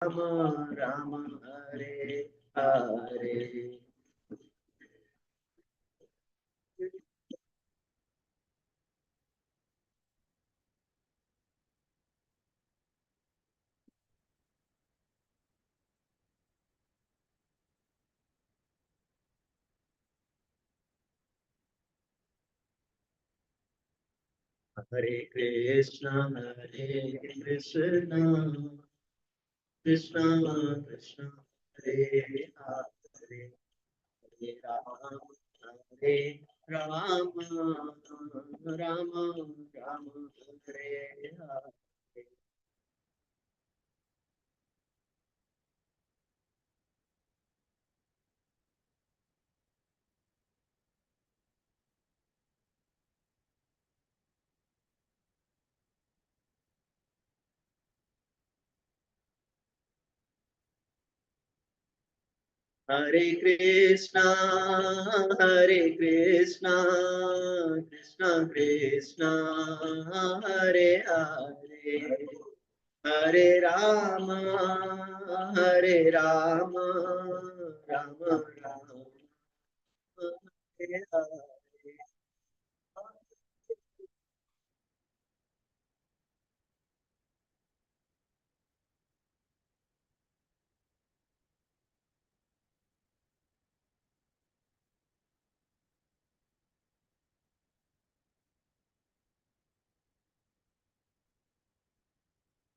Rama Rama Hare Hare. Hare Krishna, Hare Krishna, Krishna Krishna, Hare Hare, Hare Rama, Hare Rama, Rama Rama, Hare Hare. Hare Krishna, Hare Krishna, Krishna Krishna, Hare Hare, Hare Rama, Hare Rama, Rama Rama, Hare Hare.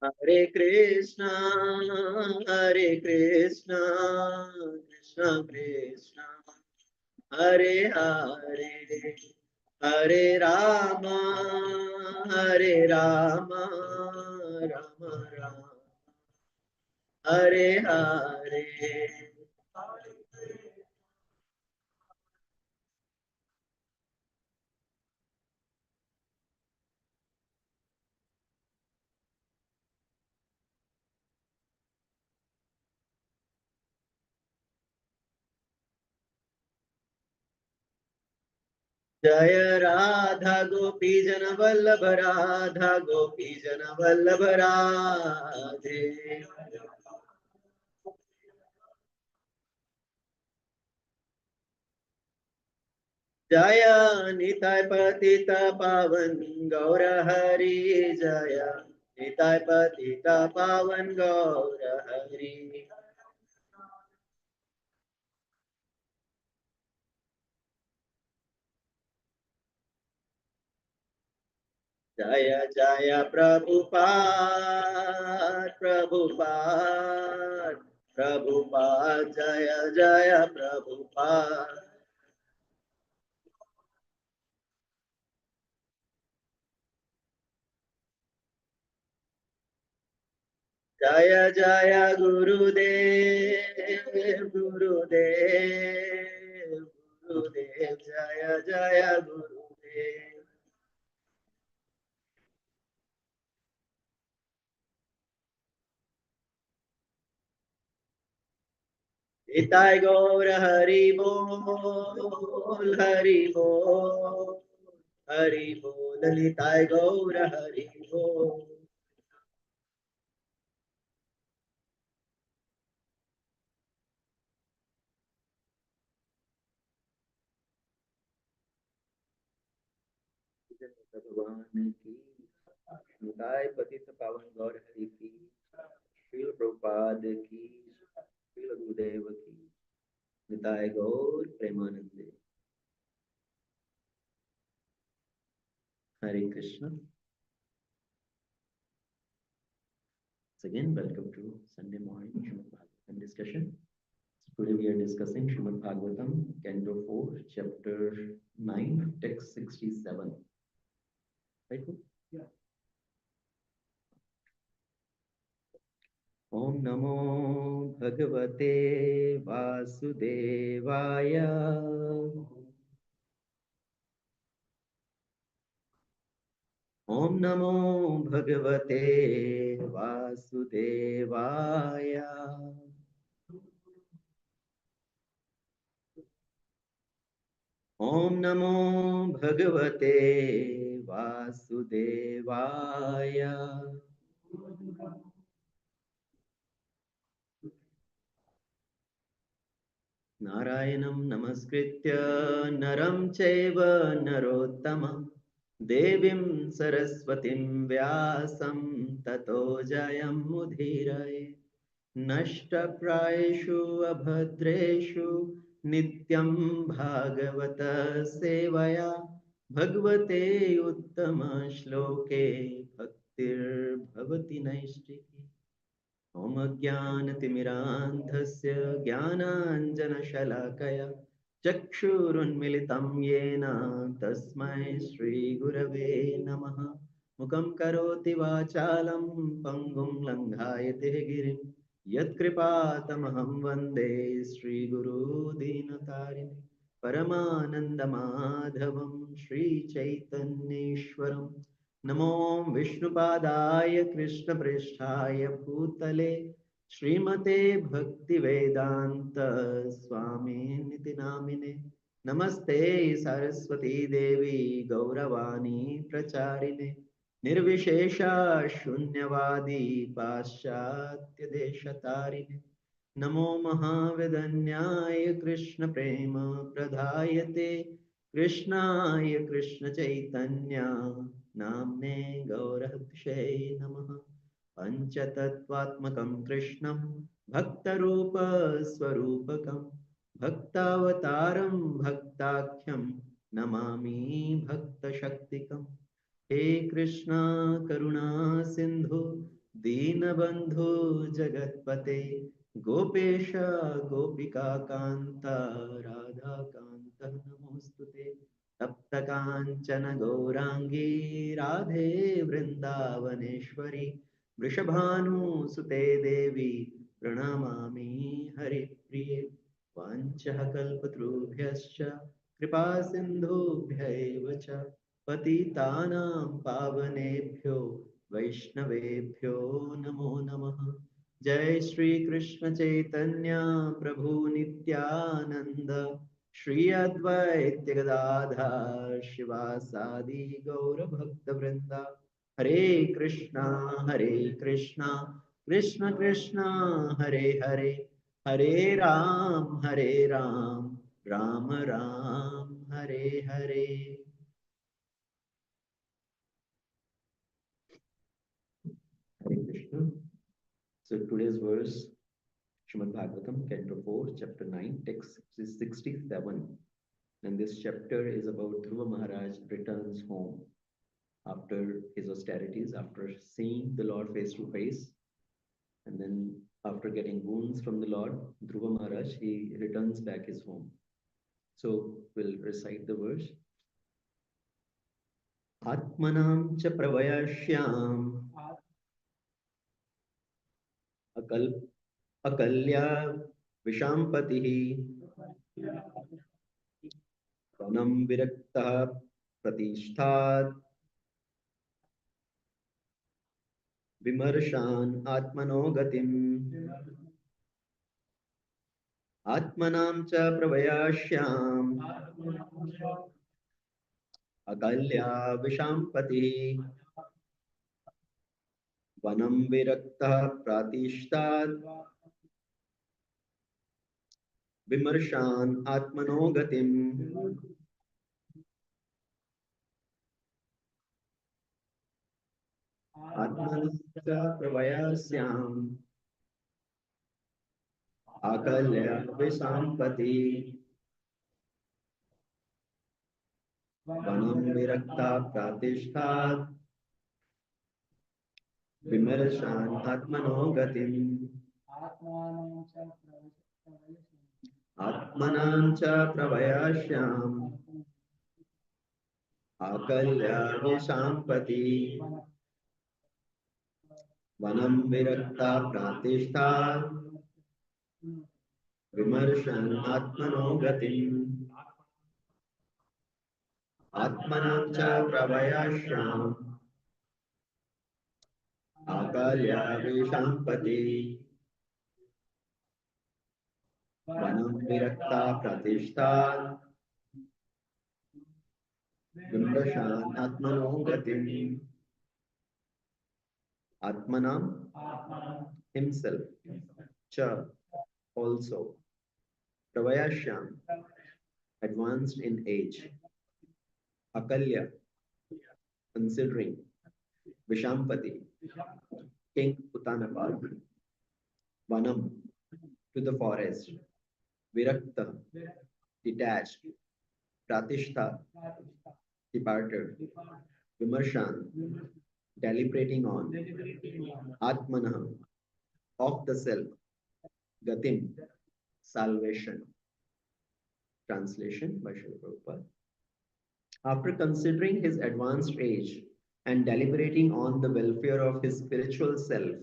Hare Krishna, Hare Krishna, Krishna Krishna, Hare Hare, Hare Rama, Hare Rama, Rama Rama, Hare Hare. जय राधा गोपी जन वल्लभ राधा गोपी जन वल्लभ राधे। जय निताय पतित पावन गौर हरि जय निताय पतित पावन गौर हरि। जय जय प्रभुपाद प्रभुपाद प्रभुपाद जय जय प्रभुपाद। जय जय गुरुदेव गुरुदेव गुरुदेव जय जय गुरुदेव। निताय गौर हरि बोल हरि बोल हरि बोल निताय गौर हरि बोल। भगवान की निताय पतित पावन गौर हरि की श्रील प्रभुपाद की श्रील गुरुदेव की निताय गौर प्रेमानंदे। Hare Krishna. So again, welcome to Sunday morning Srimad Bhagavatam discussion. So today we are discussing Srimad Bhagavatam, Canto 4, Chapter 9, Text 67. Right? Yeah. Om Namo Bhagavate Vasudevaya. Om Namo Bhagavate Vasudevaya. Om Namo Bhagavate Vasudevaya. नारायणं नमस्कृत्य नरं चैव नरोत्तमं देवीं सरस्वतीं व्यासं ततो जयमुदीरये नष्टप्रायेषु अभद्रेषु नित्यं भागवत सेवया भगवते उत्तमश्लोके भक्तिर्भवति नैष्टिकी ॐ ज्ञानतिमिरान्धस्य ज्ञानाञ्जनशलाकया चक्षुरुन्मिलितं येन तस्मै श्रीगुरवे नमः मुखं करोति वाचालं पङ्गुं लङ्घायते गिरिं यत्कृपातमहं वन्दे श्रीगुरुदीनतारिणे परमानन्दमाधवं श्रीचैतन्येश्वरम् नमो विष्णुपादाय कृष्णप्रेष्ठाय भूतले श्रीमते भक्तिवेदान्त स्वामिनिति नामिने नमस्ते सरस्वती देवी गौरवाणी प्रचारिणे निर्विशेषा शून्यवादी पाश्चात्य देशतारिणे नमो महावदन्याय कृष्ण प्रेम प्रदायते कृष्णाय कृष्ण चैतन्य नाम्ने गौरहक्षये नमः पंचतत्वात्मकं कृष्णं भक्तरूपस्वरूपकं भक्तावतारं भक्ताख्यं नमामि भक्तशक्तिकम् हे कृष्णा करुणा सिंधु दीनबंधु जगत्पते गोपेश गोपिका कांता राधा कांत नमोस्तुते तप्त कांचन गौरांगी राधे वृंदावनेश्वरी वृषभानुसुते देवी प्रणमामि हरिप्रिये वाञ्छः कल्पतरुभ्यश्च कृपा सिन्धुभ्यैव च पतितानां पावनेभ्यो वैष्णवेभ्यो नमो नमः जय श्री कृष्ण चैतन्य प्रभु नित्यानंद श्री अद्वैत गदाधर शिवासादि गौर भक्त वृंदा हरे Krishna Krishna Krishna Hare Hare Hare Ram Ram Ram Hare Hare Hare Krishna. So today's verse, Srimad Bhagavatam, Canto 4, Chapter 9, text 67. And this chapter is about Dhruva Maharaj returns home after his austerities, after seeing the Lord face to face. And then after getting wounds from the Lord, Dhruva Maharaj, he returns back his home. So we'll recite the verse. Atmanam cha pravayashyam akal akalya vishampatihi वनं विरक्तः प्रतिष्ठात् विमर्शान् आत्मनो गतिम् आत्मनां च प्रवयाश्याम् अकल्या विशाम्पतिः वनं विरक्तः प्रतिष्ठात् विमर्शान् आत्मनो गतिम् आत्मनां च प्रवयास्याम् अकल्या विशाम्पतिः वनं विरक्तः प्रतिष्ठात् विमर्शान् आत्मनो गतिम् आत्मनां च प्रवयाश्याम् आकल्या विशाम्पतिः वनं विरक्ता प्रातिष्ठात् विमर्शन् आत्मनो गतिम् आत्मनां च प्रवयाश्याम् आकल्या विशाम्पतिः वनं विरक्ता प्रतिष्ठात् विमर्शान् आत्मनो गतिम् Atmanam himself cha also Pravayashyam, advanced in age. Akalya, considering. Vishampati, King Uttanapad. Vanam, to the forest. Virakta, detached. Pratishta, departed. Vimarshan, deliberating on. Atmanah, of the self. Gatim, salvation. Translation by Srila Prabhupada. After considering his advanced age and deliberating on the welfare of his spiritual self,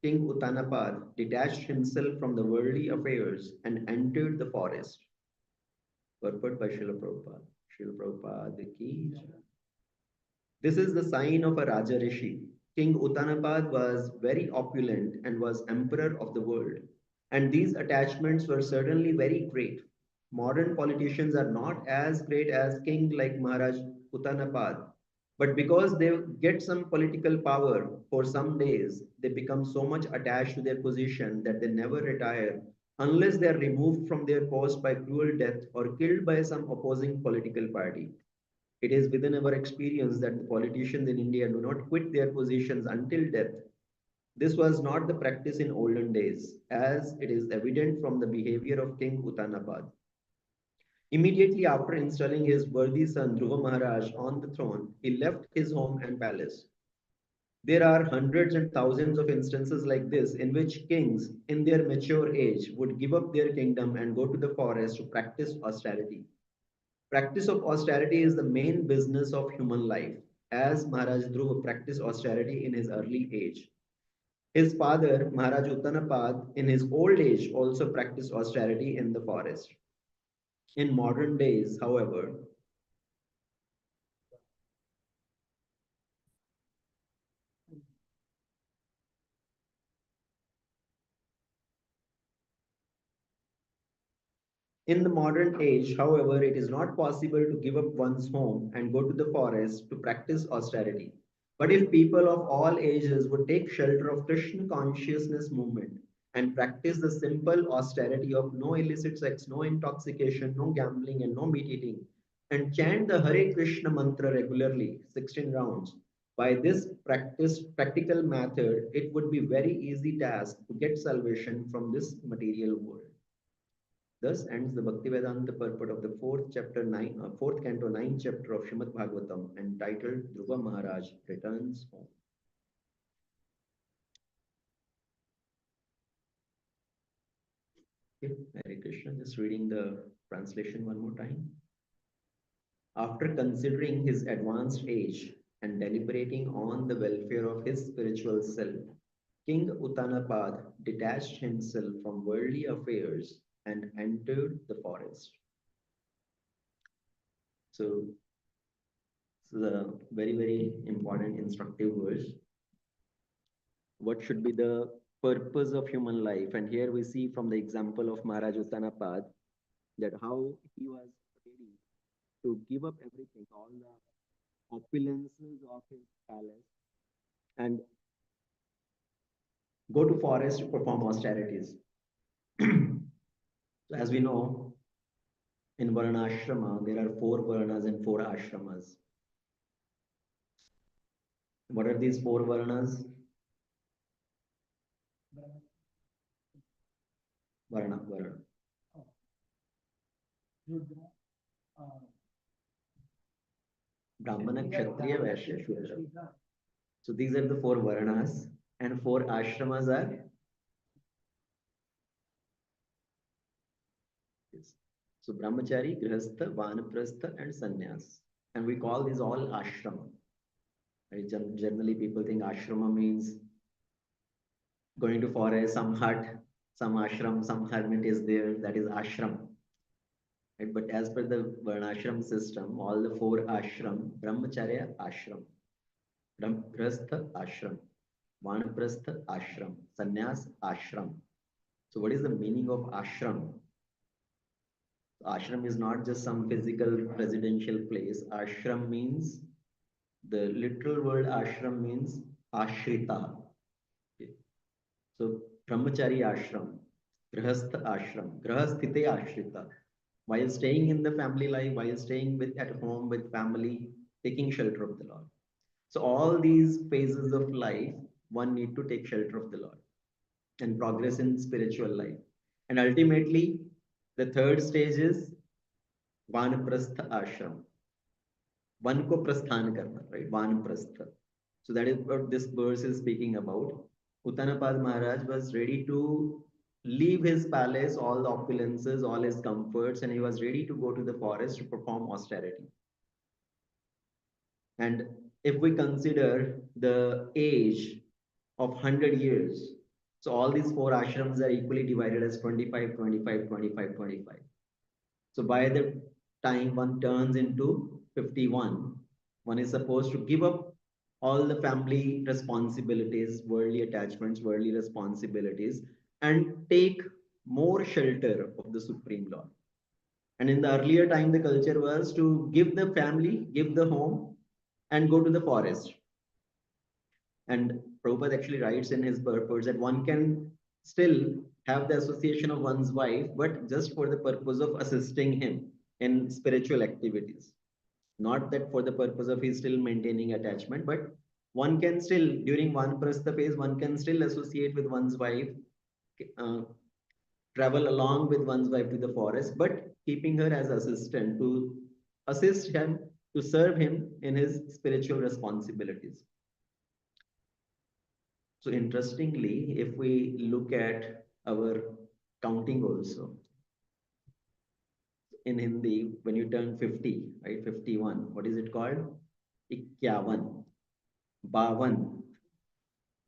King Uttanapad detached himself from the worldly affairs and entered the forest. Purport by Srila Prabhupada. Srila Prabhupada ki jai. This is the sign of a Raja Rishi. King Uttanapad was very opulent and was emperor of the world. And these attachments were certainly very great. Modern politicians are not as great as king like Maharaj Uttanapad. But because they get some political power for some days, they become so much attached to their position that they never retire unless they are removed from their post by cruel death or killed by some opposing political party. It is within our experience that the politicians in India do not quit their positions until death. This was not the practice in olden days, as it is evident from the behavior of King Uttanapad. Immediately after installing his worthy son Dhruva Maharaj on the throne, he left his home and palace. There are hundreds and thousands of instances like this in which kings, in their mature age, would give up their kingdom and go to the forest to practice austerity. Practice of austerity is the main business of human life, as Maharaj Dhruva practiced austerity in his early age. His father, Maharaj Uttanapad, in his old age, also practiced austerity in the forest. In modern days, however, in the modern age, however, it is not possible to give up one's home and go to the forest to practice austerity. But if people of all ages would take shelter of Krishna consciousness movement and practice the simple austerity of no illicit sex, no intoxication, no gambling, and no meat eating, and chant the Hare Krishna mantra regularly, 16 rounds, by this practical method, it would be very easy task to get salvation from this material world. Thus ends the Bhaktivedanta purport of the fourth canto, ninth chapter of Srimad Bhagavatam, entitled Dhruva Maharaj Returns Home. Okay, Hare Krishna. Just reading the translation one more time. After considering his advanced age and deliberating on the welfare of his spiritual self, King Uttanapad detached himself from worldly affairs and entered the forest. So, this is a very, very important instructive verse. What should be the purpose of human life? And here we see from the example of Maharaj Uttanapad that how he was ready to give up everything, all the opulences of his palace, and go to forest to perform austerities. So as we know, in Varnashrama, there are 4 Varnas and 4 Ashramas. What are these 4 Varnas? Varna. Brahmana, Kshatriya, Vaishya, Shudra. So these are the 4 Varnas, and 4 Ashramas are. Yes. So Brahmachari, Grihastha, Vanaprastha, and Sannyas. And we call these all ashrama. Right? Generally, people think ashrama means going to forest, some hut, some ashram, some hermit is there. That is ashram. Right? But as per the Varnashram system, all the 4 ashram, Brahmacharya ashram, Grihastha ashram, Vanaprastha ashram, Sannyas ashram. So what is the meaning of ashram? Ashram is not just some physical residential place. Ashram means, the literal word ashram means ashrita. Okay. So brahmachari ashram, Grahastha ashram, grahasthite ashrita. While staying in the family life, while staying with at home with family, taking shelter of the Lord. So all these phases of life, one need to take shelter of the Lord and progress in spiritual life. And ultimately, the third stage is Vanaprastha ashram. One ko prasthan karna, right? Vanaprastha. So that is what this verse is speaking about. Uttanapad Maharaj was ready to leave his palace, all the opulences, all his comforts, and he was ready to go to the forest to perform austerity. And if we consider the age of 100 years, so all these four ashrams are equally divided as 25, 25, 25, 25. So by the time one turns into 51, one is supposed to give up all the family responsibilities, worldly attachments, worldly responsibilities, and take more shelter of the Supreme Lord. And in the earlier time, the culture was to give the family, give the home, and go to the forest. And Prabhupada actually writes in his purpose that one can still have the association of one's wife, but just for the purpose of assisting him in spiritual activities. Not that for the purpose of he's still maintaining attachment, but one can still, during one prastha phase, one can still associate with one's wife, uh, travel along with one's wife to the forest, but keeping her as assistant to assist him, to serve him in his spiritual responsibilities. So interestingly, if we look at our counting also, in Hindi, when you turn 50, right, 51, what is it called? Ikyavan, Bavan,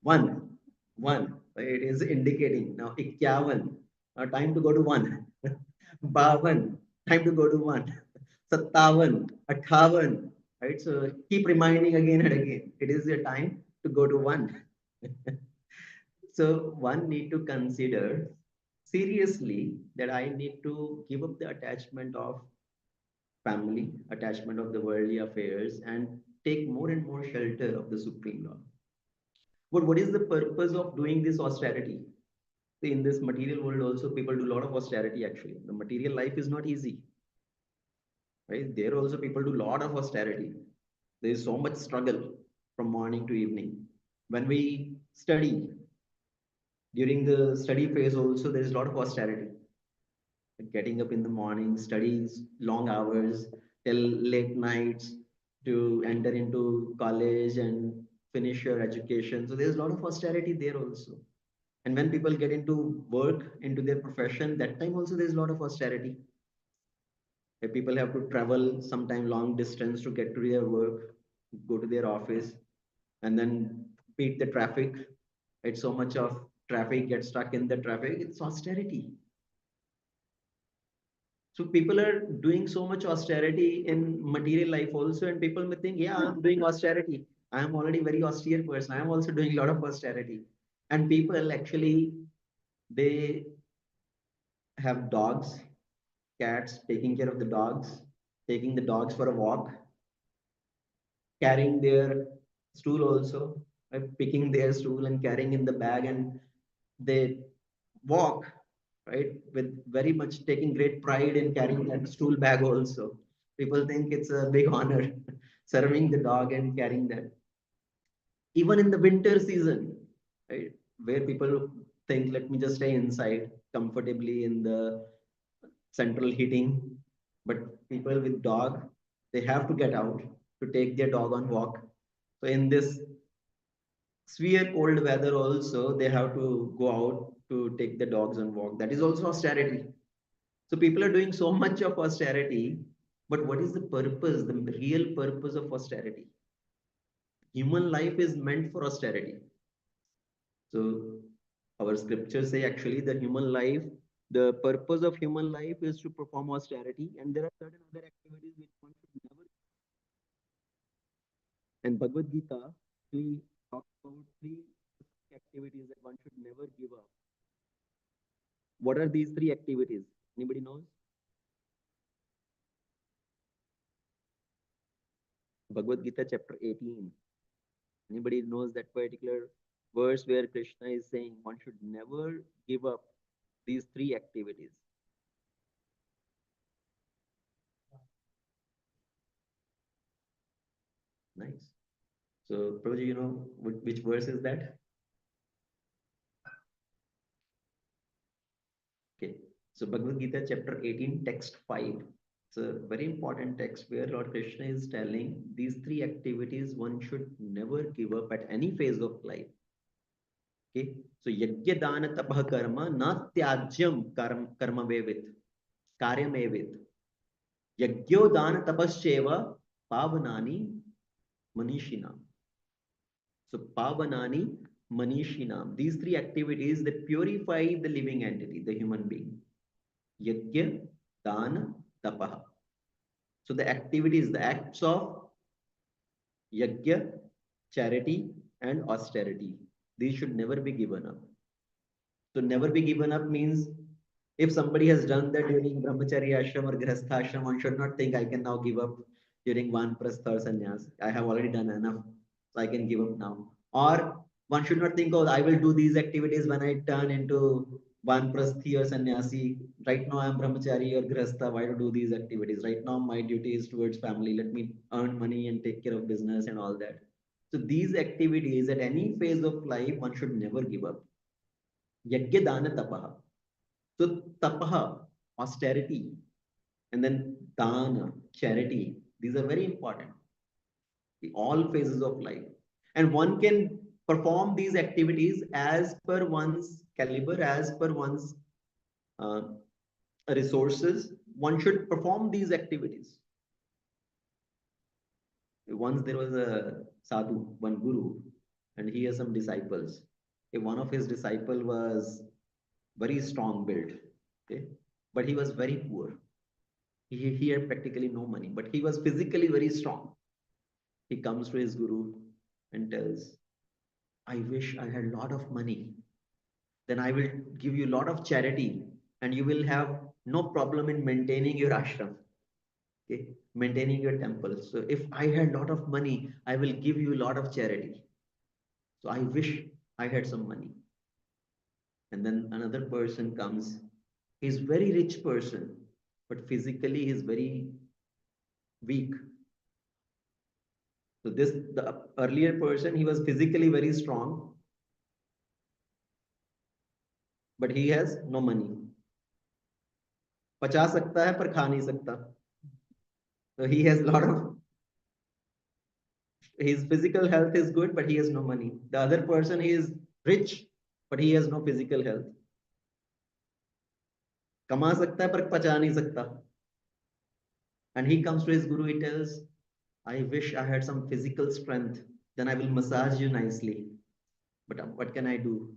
one, one. Right? It is indicating now Ikyavan, time to go to one. Bavan, time to go to one. Sattavan, Attavan, right? So keep reminding again and again. It is your time to go to one. So one need to consider seriously that I need to give up the attachment of family, attachment of the worldly affairs, and take more and more shelter of the Supreme Lord. But what is the purpose of doing this austerity? See, in this material world, also people do a lot of austerity actually. The material life is not easy, right? There also people do a lot of austerity. There is so much struggle from morning to evening. When we study, during the study phase also, there is a lot of austerity. Getting up in the morning, studies, long hours, till late nights to enter into college and finish your education. So there's a lot of austerity there also. And when people get into work, into their profession, that time also there's a lot of austerity. Where people have to travel sometime long distance to get to their work, go to their office, and then beat the traffic. It's so much of traffic, get stuck in the traffic. It's austerity. So people are doing so much austerity in material life also, and people may think, yeah, I'm doing austerity. I am already very austere person. I am also doing a lot of austerity. And people actually they have dogs, cats, taking care of the dogs, taking the dogs for a walk, carrying their stool also, picking their stool and carrying in the bag, and they walk, right, with very much taking great pride in carrying that stool bag also. People think it's a big honor serving the dog and carrying that. Even in the winter season, right, where people think, let me just stay inside comfortably in the central heating, but people with dog, they have to get out to take their dog on walk. So in this severe cold weather also, they have to go out to take the dogs on walk. That is also austerity. So people are doing so much of austerity, but what is the purpose, the real purpose of austerity? Human life is meant for austerity. So our scriptures say actually the human life, the purpose of human life is to perform austerity, and there are certain other activities which one should never. And Bhagavad Gita, we talk about three activities that one should never give up. What are these three activities? Anybody knows? Bhagavad Gita chapter 18. Anybody knows that particular verse where Krishna is saying one should never give up these three activities. Nice. So, Prabhuji, you know which verse is that? Okay. So, Bhagavad Gita, chapter 18, text 5. It's a very important text where Lord Krishna is telling these three activities one should never give up at any phase of life. Okay. So, yajna dana tapah karma na tyajyam karma vevit. Karyam evit. Yajyo dana tapascheva pavanani manishinam. So Pavanani Manishinam. These three activities that purify the living entity, the human being. Yajna, Dana, Tapaha. So the activities, the acts of Yajna, charity, and austerity. These should never be given up. So never be given up means if somebody has done that during brahmacharya ashram or grihastha ashram, one should not think I can now give up during vanprastha or sannyas. I have already done enough, so I can give up now. Or one should not think, oh, I will do these activities when I turn into vanprasthi or sannyasi. Right now I am brahmachari or grihastha. Why to do these activities? Right now my duty is towards family. Let me earn money and take care of business and all that. So these activities at any phase of life, one should never give up. Yajna dana tapaha. So tapaha, austerity, and then dana, charity. These are very important. All phases of life. And one can perform these activities as per one's caliber, as per one's uh, resources. One should perform these activities. Once there was a sadhu, one guru, and he has some disciples. One of his disciple was very strong built, okay, but he was very poor. He had practically no money, but he was physically very strong. He comes to his guru and tells, I wish I had a lot of money. Then I will give you a lot of charity and you will have no problem in maintaining your ashram, okay? Maintaining your temple. So if I had a lot of money, I will give you a lot of charity. So I wish I had some money. And then another person comes. He's very rich person, but physically he's very weak. So the earlier person, he was physically very strong, but he has no money. पचा सकता है पर खा नहीं सकता. So he has a lot of, his physical health is good, but he has no money. The other person, he is rich, but he has no physical health. कमा सकता है पर पचा नहीं सकता. And he comes to his guru, he tells, I wish I had some physical strength, then I will massage you nicely. But what can I do?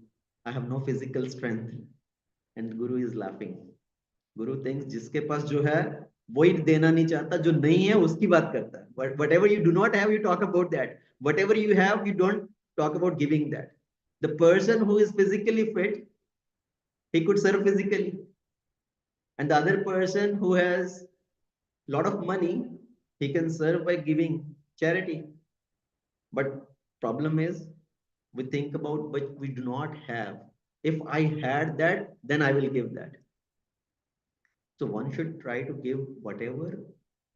I have no physical strength. And guru is laughing. Guru thinks जिसके पास जो है वही देना नहीं चाहता, जो नहीं है उसकी बात करता है. But whatever you do not have, you talk about that. Whatever you have, you don't talk about giving that. The person who is physically fit, he could serve physically. And the other person who has a lot of money, he can serve by giving charity. But problem is, we think about what we do not have. If I had that, then I will give that. So one should try to give whatever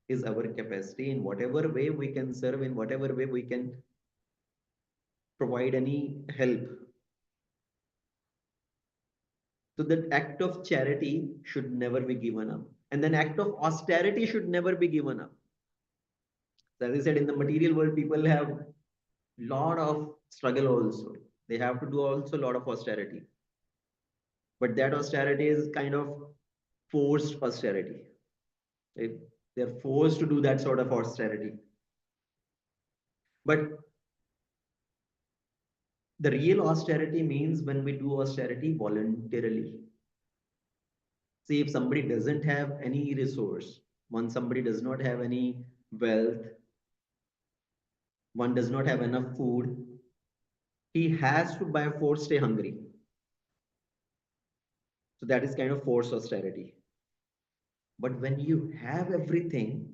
is our capacity, in whatever way we can serve, in whatever way we can provide any help. So that act of charity should never be given up. And then act of austerity should never be given up. So as I said, in the material world, people have lot of struggle also. They have to do also a lot of austerity. But that austerity is kind of forced austerity. They're forced to do that sort of austerity. But the real austerity means when we do austerity voluntarily. See, if somebody doesn't have any resource, somebody does not have any wealth, one does not have enough food, he has to by force stay hungry. So that is kind of forced austerity. But when you have everything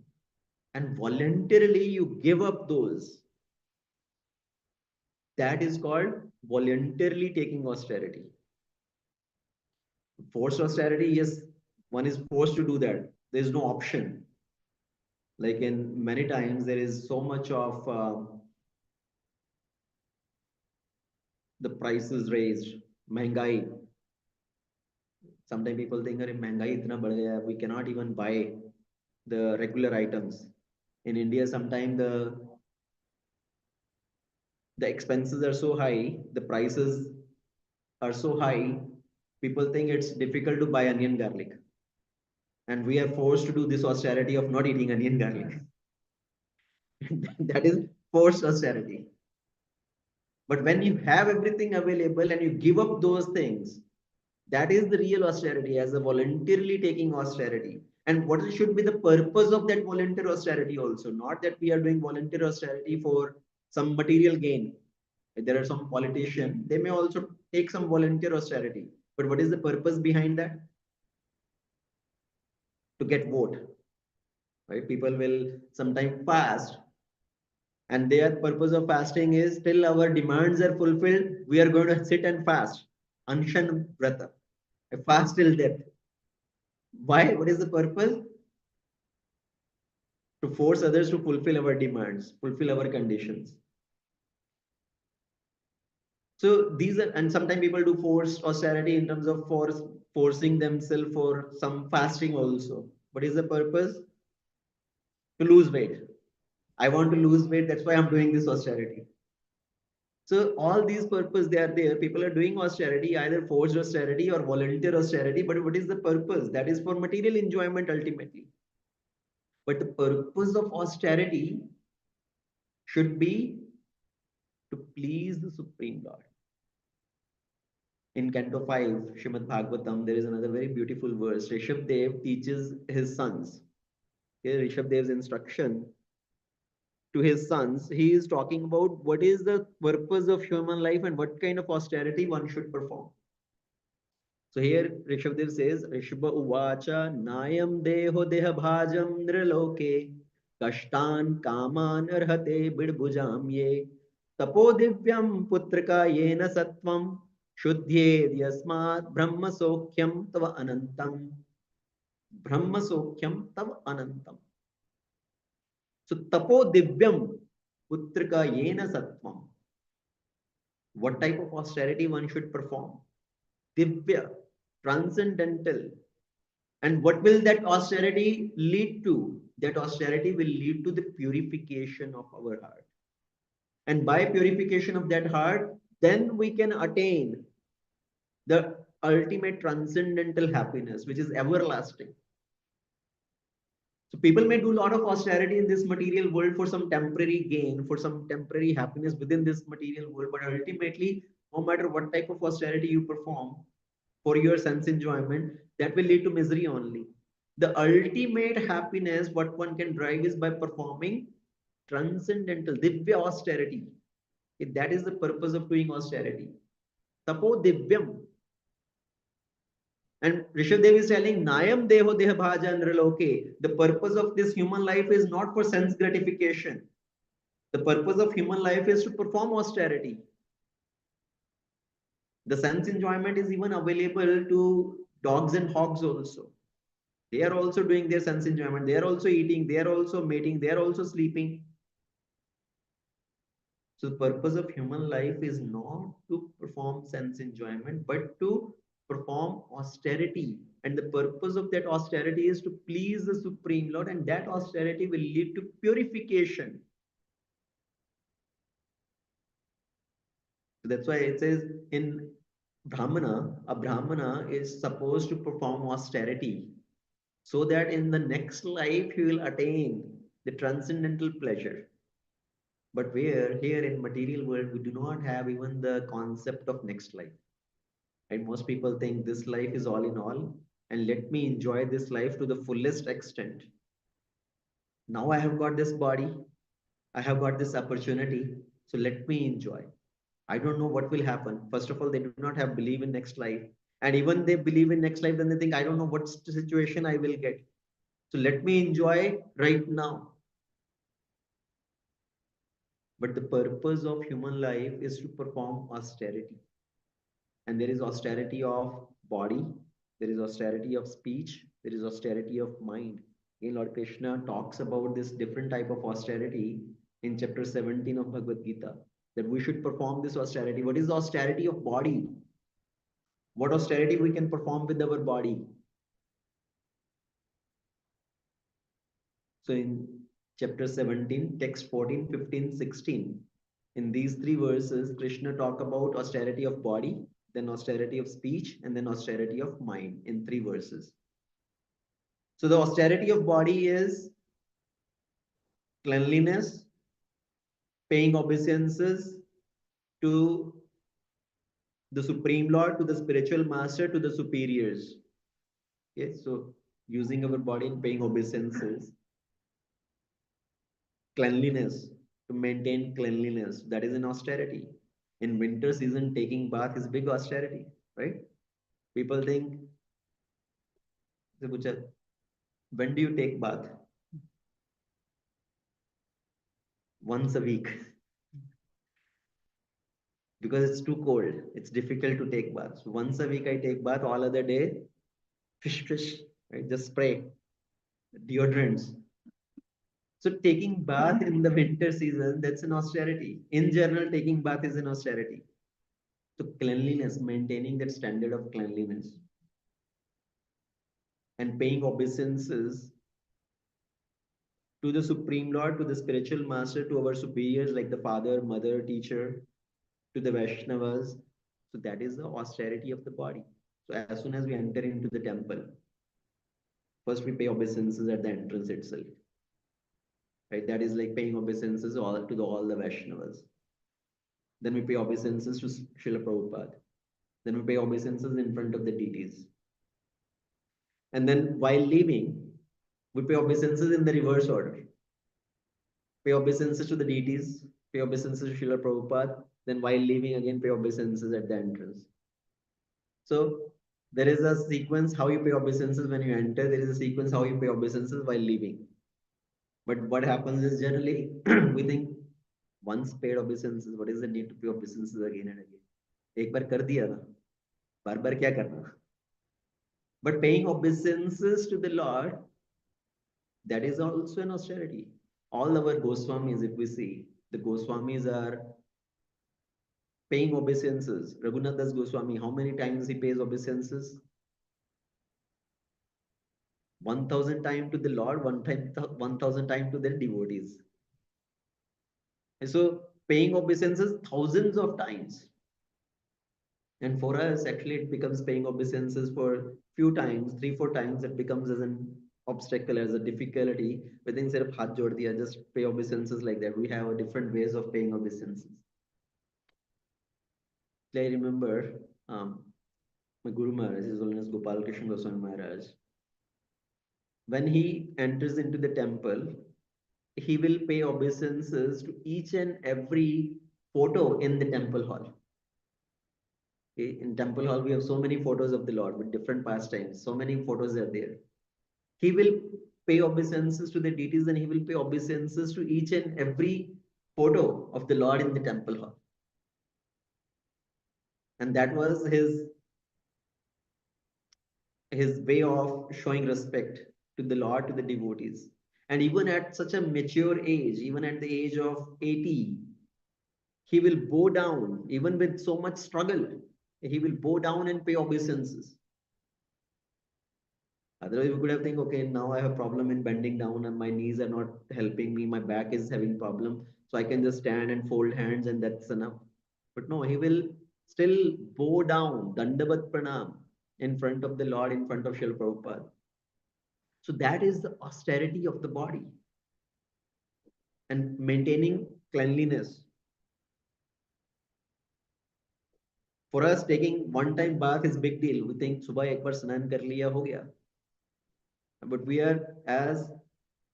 and voluntarily you give up those, that is called voluntarily taking austerity. Forced austerity, yes, one is forced to do that. There is no option. Like in many times, there is so much of the prices raised, महंगाई. Sometimes people think, अरे महंगाई इतना बढ़ गया है, we cannot even buy the regular items. In India, sometimes the expenses are so high, the prices are so high, people think it's difficult to buy onion garlic. And we are forced to do this austerity of not eating onion garlic. That is forced austerity. But when you have everything available and you give up those things, that is the real austerity, as a voluntarily taking austerity. And what should be the purpose of that volunteer austerity also? Not that we are doing volunteer austerity for some material gain. There are some politicians, they may also take some volunteer austerity. But what is the purpose behind that? To get vote, right? People will sometimes fast, and their purpose of fasting is till our demands are fulfilled, we are going to sit and fast. Anshan Vrata. A fast till death. Why? What is the purpose? To force others to fulfill our demands, fulfill our conditions. So these are, and sometimes people do forced austerity in terms of forcing themselves for some fasting also. What is the purpose? To lose weight. I want to lose weight, that's why I'm doing this austerity. So all these purpose they are there. People are doing austerity, either forced austerity or volunteer austerity. But what is the purpose? That is for material enjoyment ultimately. But the purpose of austerity should be to please the Supreme Lord. In Canto 5, Srimad Bhagavatam, there is another very beautiful verse. Rishabh Dev teaches his sons. Here, Rishabh Dev's instruction to his sons, he is talking about what is the purpose of human life and what kind of austerity one should perform. So here Rishabdev says, Rishbha Uvacha Nayam Deho Deha Bhajam Nriloke Kashtan Kaman Arhate Bidbujam Ye Tapo Divyam Putrika Yena Satvam Shuddhyed Yasmat Brahma Sokhyam Tava Anantam. Brahma Sokhyam Tava Anantam. So Tapo Divyam Putrika Yena Satvam. What type of austerity one should perform? Divya, transcendental. And what will that austerity lead to? That austerity will lead to the purification of our heart. And by purification of that heart, then we can attain the ultimate transcendental happiness, which is everlasting. So people may do a lot of austerity in this material world for some temporary gain, for some temporary happiness within this material world. But ultimately, no matter what type of austerity you perform for your sense enjoyment, that will lead to misery only. The ultimate happiness, what one can drive is by performing transcendental, divya austerity. That is the purpose of doing austerity. Tapo divyam. And Rishabdev is telling, Nayam deho deha bhajan riloke. The purpose of this human life is not for sense gratification. The purpose of human life is to perform austerity. The sense enjoyment is even available to dogs and hogs also. They are also doing their sense enjoyment. They are also eating. They are also mating. They are also sleeping. So the purpose of human life is not to perform sense enjoyment, but to perform austerity. And the purpose of that austerity is to please the Supreme Lord, and that austerity will lead to purification. So that's why it says in Brahmana, a Brahmana is supposed to perform austerity so that in the next life he will attain the transcendental pleasure. But where here in material world, we do not have even the concept of next life. And most people think this life is all in all, and let me enjoy this life to the fullest extent. Now I have got this body, I have got this opportunity, so let me enjoy. I don't know what will happen. First of all, they do not have belief in next life. And even they believe in next life, then they think, I don't know what situation I will get. So let me enjoy right now. But the purpose of human life is to perform austerity. And there is austerity of body, There is austerity of speech. There is austerity of mind. In Lord Krishna talks about this different type of austerity in chapter 17 of Bhagavad Gita, that we should perform this austerity. What is the austerity of body? What austerity we can perform with our body? So in chapter 17, text 14, 15, 16, in these three verses, Krishna talk about austerity of body, then austerity of speech, and then austerity of mind in three verses. So the austerity of body is cleanliness, paying obeisances to the Supreme Lord, to the spiritual master, to the superiors. Okay, so using our body and paying obeisances, cleanliness, to maintain cleanliness, that is an austerity. In winter season, taking bath is big austerity, right? People think, when do you take bath? Once a week. Because it's too cold. It's difficult to take bath. So once a week I take bath, all other day, fish, right? Just spray deodorants. So taking bath in the winter season, that's an austerity. In general, taking bath is an austerity. So cleanliness, maintaining that standard of cleanliness and paying obeisances to the Supreme Lord, to the spiritual master, to our superiors like the father, mother, teacher, to the Vaishnavas. So that is the austerity of the body. So as soon as we enter into the temple, first we pay obeisances at the entrance itself. Right? That is like paying obeisances all the Vaishnavas. Then we pay obeisances to Srila Prabhupada. Then we pay obeisances in front of the deities. And then while leaving, we pay obeisances in the reverse order. Pay obeisances to the deities, pay obeisances to Srila Prabhupada, then while leaving again pay obeisances at the entrance. So there is a sequence how you pay obeisances when you enter, there is a sequence how you pay obeisances while leaving. But what happens is generally we think once paid obeisances, what is the need to pay obeisances again and again? एक बार कर दिया ना, बार बार क्या करना? But paying obeisances to the Lord, that is also an austerity. All our Goswamis, if we see, the Goswamis are paying obeisances. Raghunath Das Goswami, how many times he pays obeisances? 1,000 times to the Lord, 1,000 times to their devotees. And so paying obeisances thousands of times. And for us, actually, it becomes paying obeisances for few times, 3, 4 times. It becomes as an obstacle, as a difficulty. We think, sir, haath jod diya, just pay obeisances like that. We have a different ways of paying obeisances. I remember my Guru Maharaj, His Holiness Gopal Krishna Goswami Maharaj, when he enters into the temple, he will pay obeisances to each and every photo in the temple hall. Okay? In temple hall, we have so many photos of the Lord with different pastimes. So many photos are there. He will pay obeisances to the deities and he will pay obeisances to each and every photo of the Lord in the temple hall. And that was his way of showing respect to the Lord, to the devotees. And even at such a mature age, even at the age of 80, he will bow down, even with so much struggle. He will bow down and pay obeisances. Otherwise, we could have think, okay, now I have problem in bending down and my knees are not helping me. My back is having problem. So I can just stand and fold hands and that's enough. But no, he will still bow down, dandavat pranam, in front of the Lord, in front of Srila Prabhupada. So that is the austerity of the body and maintaining cleanliness. For us, taking one-time bath is big deal. We think subah ek bar snan kar liya ho gaya. But we are, as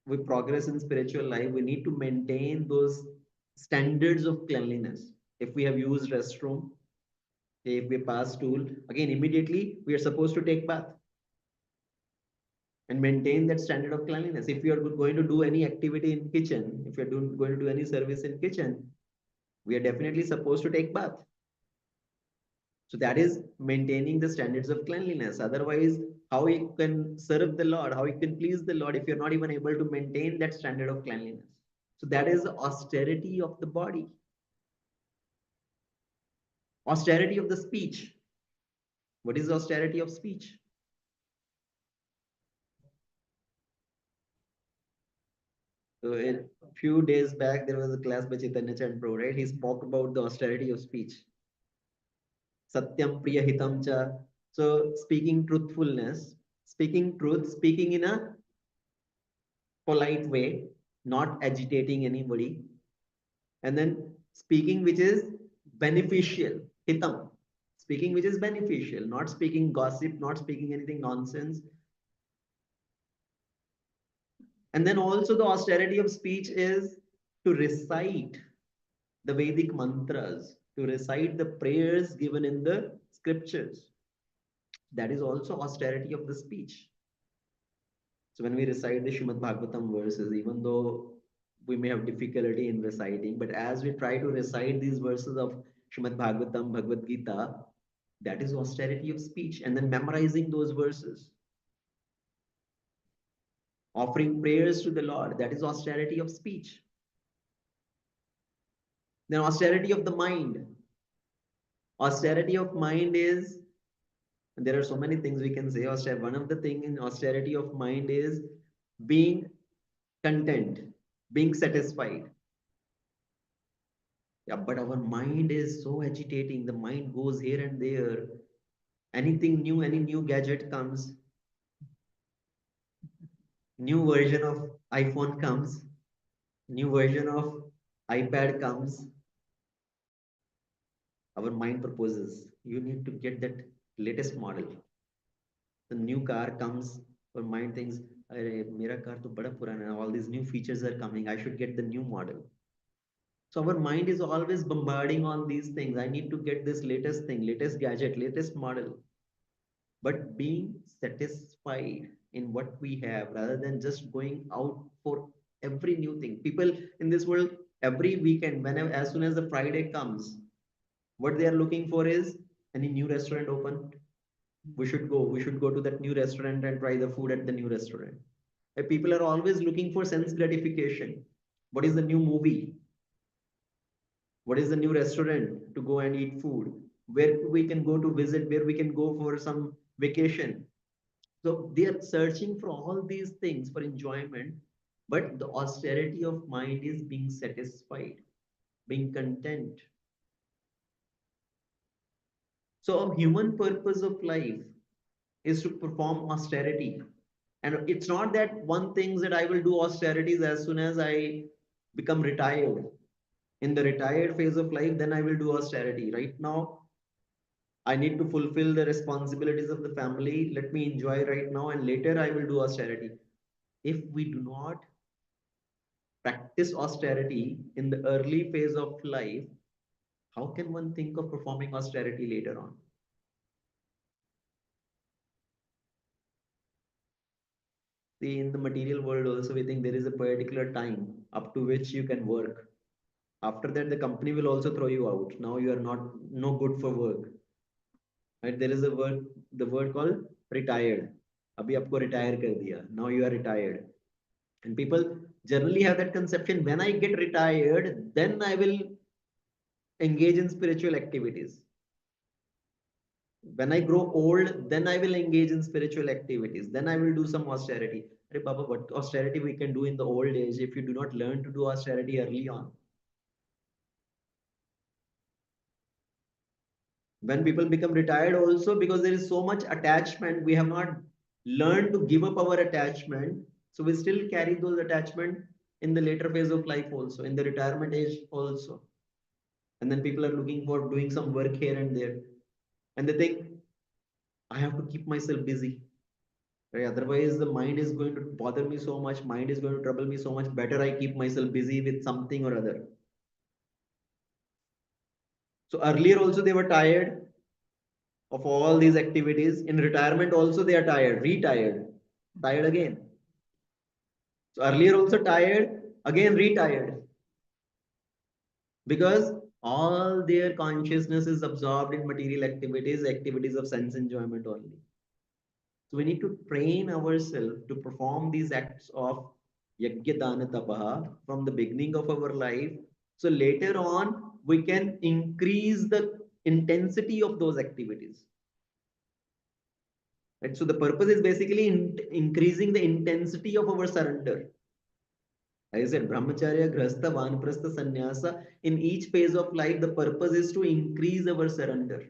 we progress in spiritual life, we need to maintain those standards of cleanliness. If we have used restroom, if we pass stool, again immediately we are supposed to take bath and maintain that standard of cleanliness. If you are going to do any activity in kitchen, if you're going to do any service in kitchen, we are definitely supposed to take bath. So that is maintaining the standards of cleanliness. Otherwise, how you can serve the Lord, how you can please the Lord if you're not even able to maintain that standard of cleanliness. So that is the austerity of the body, austerity of the speech. What is the austerity of speech? So a few days back, there was a class by Chaitanya Chand Prabhu, right? He spoke about the austerity of speech. Satyam Priya Hitam Cha. So speaking truthfulness, speaking truth, speaking in a polite way, not agitating anybody, and then speaking which is beneficial, hitam, speaking which is beneficial, not speaking gossip, not speaking anything nonsense. And then also the austerity of speech is to recite the Vedic mantras, to recite the prayers given in the scriptures. That is also austerity of the speech. So when we recite the Shrimad Bhagavatam verses, even though we may have difficulty in reciting, but as we try to recite these verses of Shrimad Bhagavatam, Bhagavad Gita, that is austerity of speech. And then memorizing those verses, offering prayers to the Lord, that is austerity of speech. Then austerity of the mind. Austerity of mind is, there are so many things we can say. One of the things in austerity of mind is being content, being satisfied. Yeah, but our mind is so agitating. The mind goes here and there. Anything new, any new gadget comes, new version of iPhone comes, new version of iPad comes. Our mind proposes, you need to get that latest model. The new car comes, our mind thinks, mera car to bada purana hai. All these new features are coming. I should get the new model. So our mind is always bombarding on these things. I need to get this latest thing, latest gadget, latest model. But being satisfied in what we have rather than just going out for every new thing. People in this world, every weekend, whenever, as soon as the Friday comes, what they are looking for is any new restaurant open. We should go to that new restaurant and try the food at the new restaurant. People are always looking for sense gratification. What is the new movie? What is the new restaurant to go and eat food? Where we can go to visit, where we can go for some vacation. So they are searching for all these things for enjoyment, but the austerity of mind is being satisfied, being content. So a human purpose of life is to perform austerity. And it's not that one thing that I will do austerities as soon as I become retired. In the retired phase of life, then I will do austerity. Right now, I need to fulfill the responsibilities of the family. Let me enjoy right now, and later I will do austerity. If we do not practice austerity in the early phase of life, how can one think of performing austerity later on? See, in the material world also, we think there is a particular time up to which you can work. After that, the company will also throw you out. Now you are not no good for work. Right? There is a word, the word called retired. Abhi aapko retire kar diya. Now you are retired. And people generally have that conception, when I get retired, then I will engage in spiritual activities. When I grow old, then I will engage in spiritual activities. Then I will do some austerity. Hey, Baba, what austerity we can do in the old age if you do not learn to do austerity early on? When people become retired also, because there is so much attachment, we have not learned to give up our attachment. So we still carry those attachment in the later phase of life also, in the retirement age also. And then people are looking for doing some work here and there. And they think, I have to keep myself busy. Right? Otherwise, the mind is going to bother me so much, mind is going to trouble me so much. Better I keep myself busy with something or other. So earlier also they were tired of all these activities. In retirement also they are tired, retired, tired again. So earlier also tired, again retired. Because All their consciousness is absorbed in material activities, activities of sense enjoyment only. So we need to train ourselves to perform these acts of yajna dana tapaha from the beginning of our life. So later on, we can increase the intensity of those activities. Right? So the purpose is basically increasing the intensity of our surrender. As I said, brahmacharya, grahastha, vanaprastha, sannyasa. In each phase of life, the purpose is to increase our surrender.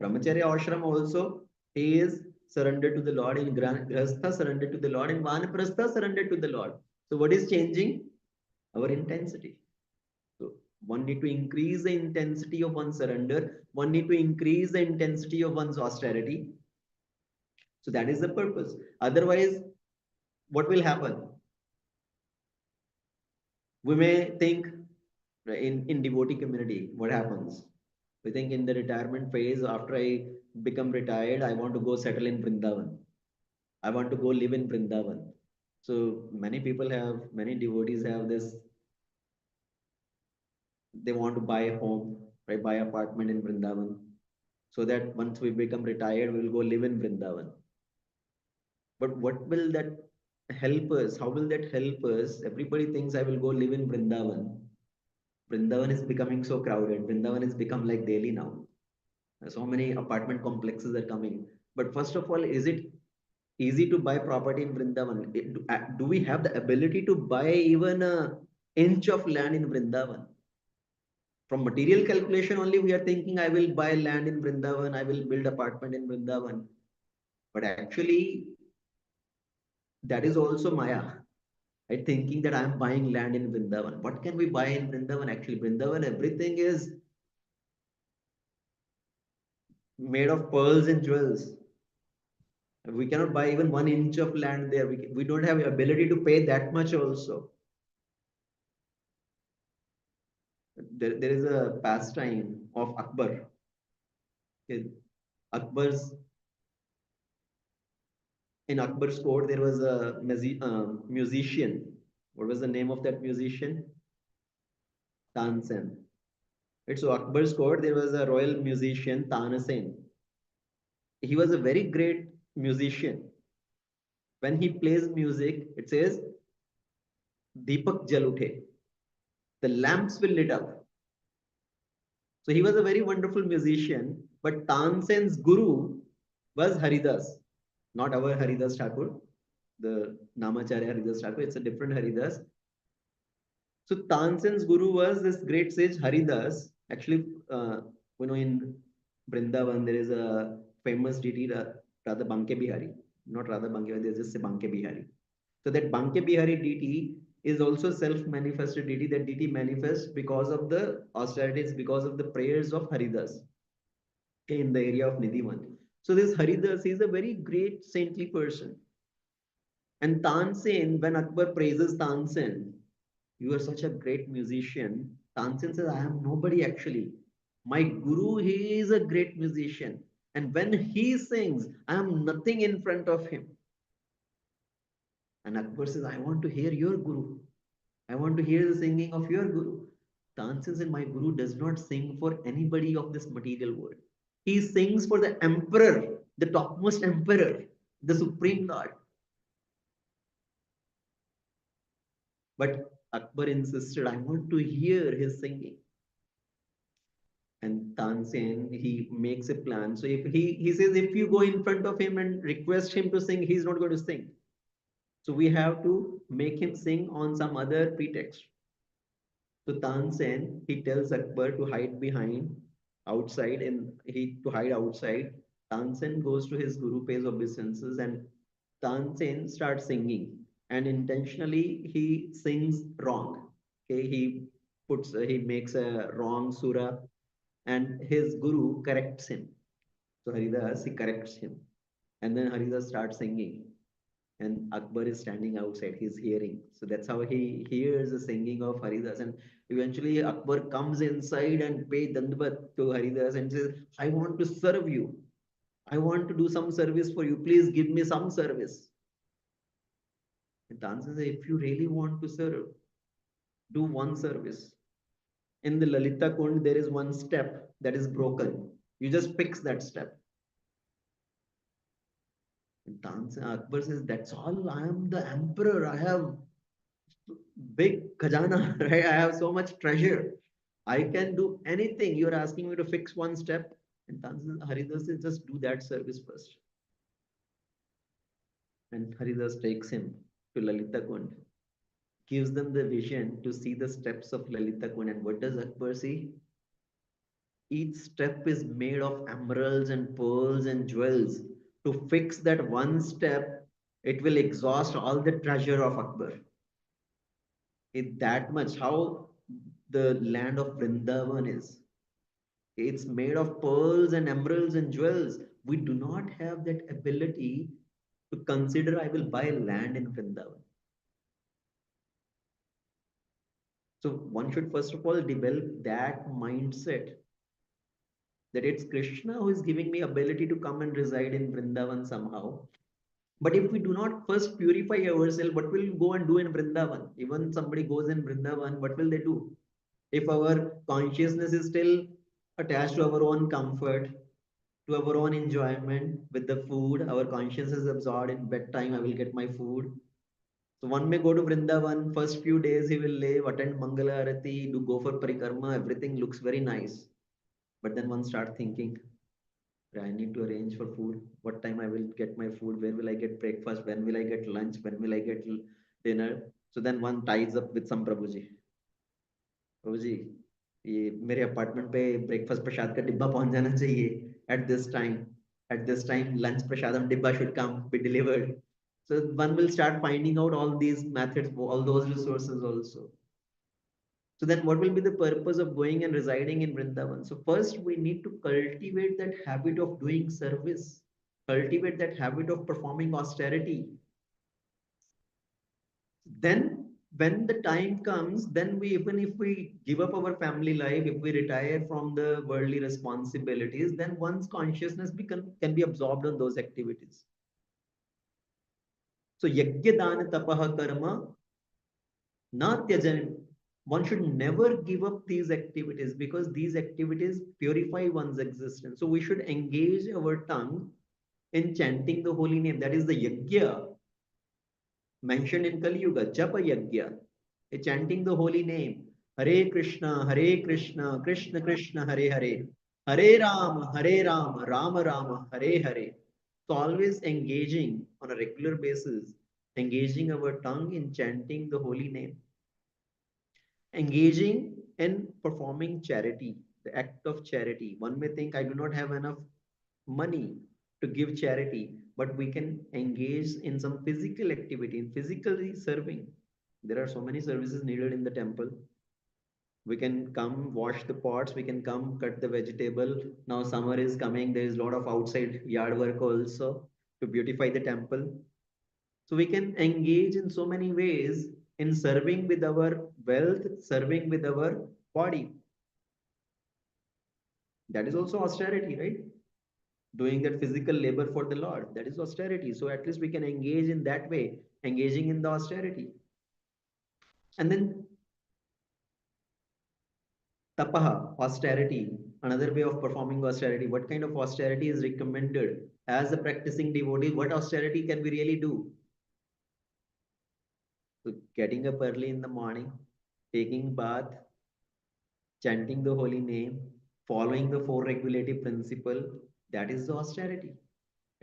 Brahmacharya ashram also is surrender to the Lord. In grahastha, surrender to the Lord. In vanaprastha, surrender to the Lord. So what is changing? Our intensity. So one need to increase the intensity of one's surrender. One need to increase the intensity of one's austerity. So that is the purpose. Otherwise, what will happen? We may think in devotee community, what happens? We think in the retirement phase, after I become retired, I want to go settle in Vrindavan. I want to go live in Vrindavan. So many people have, many devotees have this, they want to buy a home, right? Buy apartment in Vrindavan. So that once we become retired, we will go live in Vrindavan. But what will that help us? How will that help us? Everybody thinks I will go live in Vrindavan. Vrindavan is becoming so crowded. Vrindavan has become like Delhi now. So many apartment complexes are coming. But first of all, is it easy to buy property in Vrindavan? Do we have the ability to buy even an inch of land in Vrindavan? From material calculation only, we are thinking I will buy land in Vrindavan, I will build apartment in Vrindavan. But actually, that is also Maya. Right? Thinking that I am buying land in Vrindavan. What can we buy in Vrindavan? Actually, Vrindavan, everything is made of pearls and jewels. We cannot buy even 1 inch of land there. We don't have ability to pay that much also. There is a pastime of Akbar. Akbar's in Akbar's court there was a musician. What was the name of that musician? Tansen. Right, so Akbar's court there was a royal musician Tansen. He was a very great musician. When he plays music, it says Deepak Jaluthe. The lamps will lit up. So he was a very wonderful musician, but Tansen's guru was Haridas, not our Haridas Thakur, the Namacharya Haridas Thakur. It's a different Haridas. So Tansen's guru was this great sage Haridas. Actually, in Vrindavan there is a famous deity Radha Banke Bihari, not Radha Banke Bihari. There's just a Banke Bihari. So that Banke Bihari deity is also self-manifested deity. That deity manifests because of the austerities, because of the prayers of Haridas in the area of Nidhivan. So this Haridas is a very great saintly person. And Tansen, when Akbar praises Tansen, you are such a great musician. Tansen says, I am nobody actually. My guru, he is a great musician. And when he sings, I am nothing in front of him. And Akbar says, I want to hear your guru. I want to hear the singing of your guru. Tansen says, my guru does not sing for anybody of this material world. He sings for the emperor, the topmost emperor, the supreme lord. But Akbar insisted, I want to hear his singing. And Tansen, he makes a plan. So if he says, if you go in front of him and request him to sing, he's not going to sing. So we have to make him sing on some other pretext. So Tansen, he tells Akbar to hide behind outside and he to hide outside. Tansen goes to his guru, pays obeisances, and Tansen starts singing. And intentionally he sings wrong. Okay, he makes a wrong surah and his guru corrects him. So Haridas, he corrects him. And then Haridas starts singing. And Akbar is standing outside, he's hearing. So that's how he hears the singing of Haridas. And eventually Akbar comes inside and pays Dandvat to Haridas and says, I want to serve you. I want to do some service for you. Please give me some service. And the answer is, if you really want to serve, do one service. In the Lalita Kund, there is one step that is broken. You just fix that step. Akbar says, that's all. I am the emperor. I have big khajana, right? I have so much treasure. I can do anything. You're asking me to fix one step. And Haridas says, just do that service first. And Haridas takes him to Lalita Kund, gives them the vision to see the steps of Lalita Kund. And what does Akbar see? Each step is made of emeralds and pearls and jewels. To fix that one step, it will exhaust all the treasure of Akbar. It that much how the land of Vrindavan is. It's made of pearls and emeralds and jewels. We do not have that ability to consider I will buy land in Vrindavan. So one should first of all develop that mindset that it's Krishna who is giving me ability to come and reside in Vrindavan somehow. But if we do not first purify ourselves, what will we go and do in Vrindavan? Even somebody goes in Vrindavan, what will they do? If our consciousness is still attached to our own comfort, to our own enjoyment with the food, our conscience is absorbed in bedtime, I will get my food. So one may go to Vrindavan, first few days he will live, attend Mangala Arati, do go for parikarma, everything looks very nice. But then one start thinking, I need to arrange for food. What time I will get my food? Where will I get breakfast? When will I get lunch? When will I get dinner? So then one ties up with some Prabhuji. Prabhuji, ये मेरे apartment पे breakfast प्रसाद का डिब्बा पहुंच जाना चाहिए at this time. At this time, lunch prasadam dibba should come, be delivered. So one will start finding out all these methods, all those resources also. So then what will be the purpose of going and residing in Vrindavan? So first we need to cultivate that habit of doing service, cultivate that habit of performing austerity. Then when the time comes, then we, even if we give up our family life, if we retire from the worldly responsibilities, then one's consciousness can be absorbed on those activities. So yajna dana tapaha karma natyajan. One should never give up these activities because these activities purify one's existence. So we should engage our tongue in chanting the holy name. That is the yajna mentioned in Kali Yuga, Japa Yajna, chanting the holy name. Hare Krishna, Krishna Krishna, Hare Hare, Hare Rama, Rama Rama, Hare Hare. So always engaging on a regular basis, engaging our tongue in chanting the holy name, engaging in performing charity, the act of charity. One may think I do not have enough money to give charity, but we can engage in some physical activity, in physically serving. There are so many services needed in the temple. We can come wash the pots, we can come cut the vegetable. Now summer is coming, there is a lot of outside yard work also to beautify the temple. So we can engage in so many ways in serving with our wealth, serving with our body. That is also austerity, right? Doing that physical labor for the Lord. That is austerity. So at least we can engage in that way, engaging in the austerity. And then tapaha, austerity, another way of performing austerity. What kind of austerity is recommended as a practicing devotee? What austerity can we really do? So getting up early in the morning, taking bath, chanting the holy name, following the four regulative principle, that is the austerity.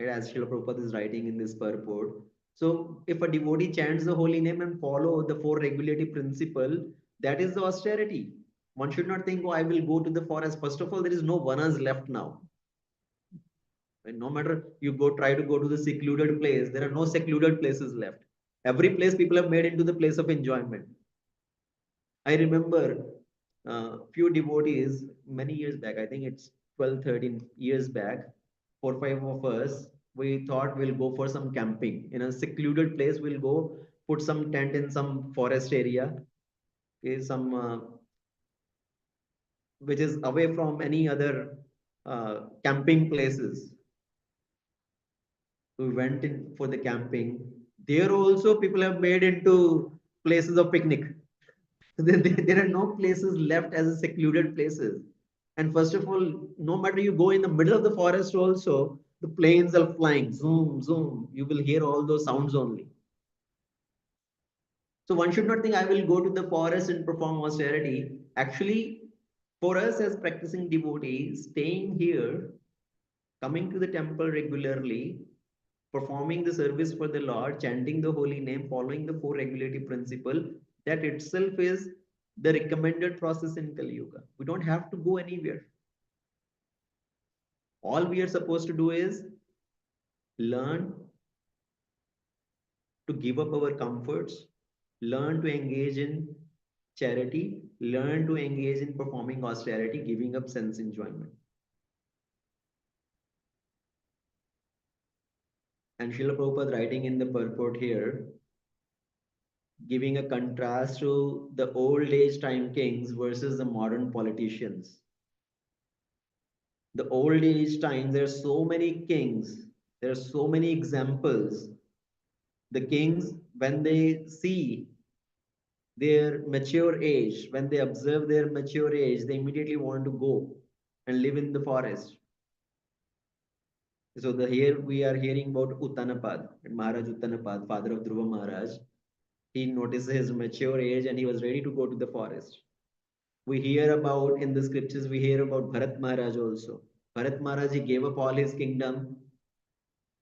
Right? As Srila Prabhupada is writing in this purport. So if a devotee chants the holy name and follow the four regulative principle, that is the austerity. One should not think, oh, I will go to the forest. First of all, there is no vanas left now. And no matter you go try to go to the secluded place, there are no secluded places left. Every place people have made into the place of enjoyment. I remember few devotees many years back, I think it's 12, 13 years back, 4, 5 of us, we thought we'll go for some camping in a secluded place. We'll go put some tent in some forest area, okay, some which is away from any other camping places. We went in for the camping. There also people have made into places of picnic. There are no places left as secluded places. And first of all, no matter you go in the middle of the forest also, the planes are flying, zoom, zoom. You will hear all those sounds only. So one should not think I will go to the forest and perform austerity. Actually, for us as practicing devotees, staying here, coming to the temple regularly, performing the service for the Lord, chanting the holy name, following the four regulative principle, that itself is the recommended process in Kali Yuga. We don't have to go anywhere. All we are supposed to do is learn to give up our comforts, learn to engage in charity, learn to engage in performing austerity, giving up sense enjoyment. And Srila Prabhupada writing in the purport here, giving a contrast to the old age time kings versus the modern politicians. The old age time, there are so many kings, there are so many examples. The kings, when they see their mature age, when they observe their mature age, they immediately want to go and live in the forest. So here we are hearing about Uttanapad, Maharaj Uttanapad, father of Dhruva Maharaj. He noticed his mature age and he was ready to go to the forest. We hear about in the scriptures, we hear about Bharat Maharaj also. Bharat Maharaj, he gave up all his kingdom.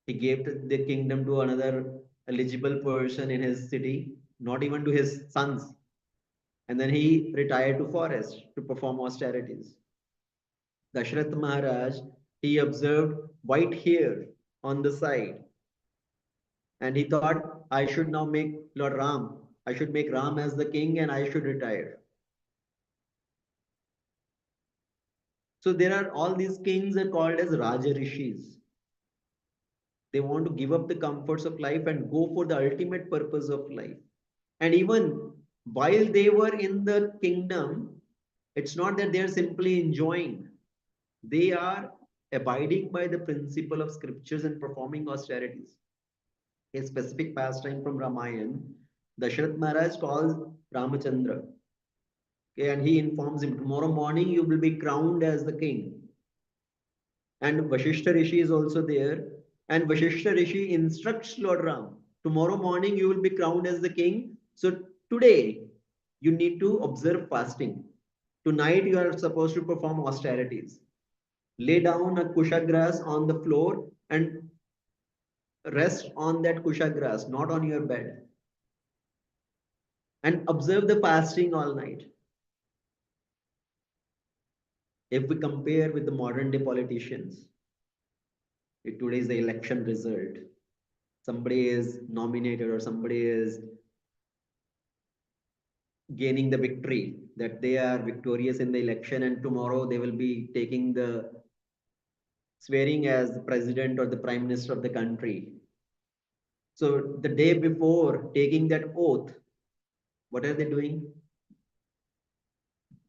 He gave the kingdom to another eligible person in his city, not even to his sons. And then he retired to forest to perform austerities. Dashrath Maharaj, he observed white hair on the side. And he thought, I should now make Lord Ram. I should make Ram as the king and I should retire. So there are all these kings are called as Raja Rishis. They want to give up the comforts of life and go for the ultimate purpose of life. And even while they were in the kingdom, it's not that they're simply enjoying. They are abiding by the principle of scriptures and performing austerities. A specific pastime from Ramayana, Dashrath Maharaj calls Ramachandra. Okay, and he informs him, tomorrow morning you will be crowned as the king. And Vashishta Rishi is also there. And Vashishta Rishi instructs Lord Ram, tomorrow morning you will be crowned as the king. So today you need to observe fasting. Tonight you are supposed to perform austerities. Lay down a kusha grass on the floor and rest on that kusha grass, not on your bed. And observe the fasting all night. If we compare with the modern day politicians, if today is the election result, somebody is nominated or somebody is gaining the victory, that they are victorious in the election and tomorrow they will be taking the swearing as the president or the prime minister of the country. So the day before taking that oath, what are they doing?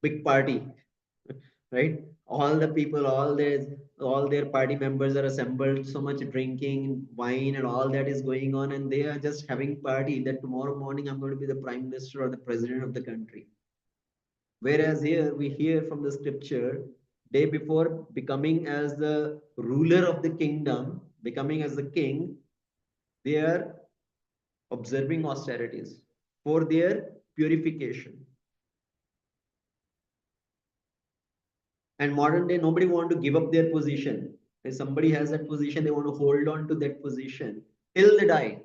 Big party, right? All the people, all their party members are assembled, so much drinking, wine, and all that is going on, and they are just having party that tomorrow morning I'm going to be the prime minister or the president of the country. Whereas here we hear from the scripture, day before becoming as the ruler of the kingdom, becoming as the king, they are observing austerities for their purification. And modern day, nobody want to give up their position. If somebody has that position, they want to hold on to that position till they die.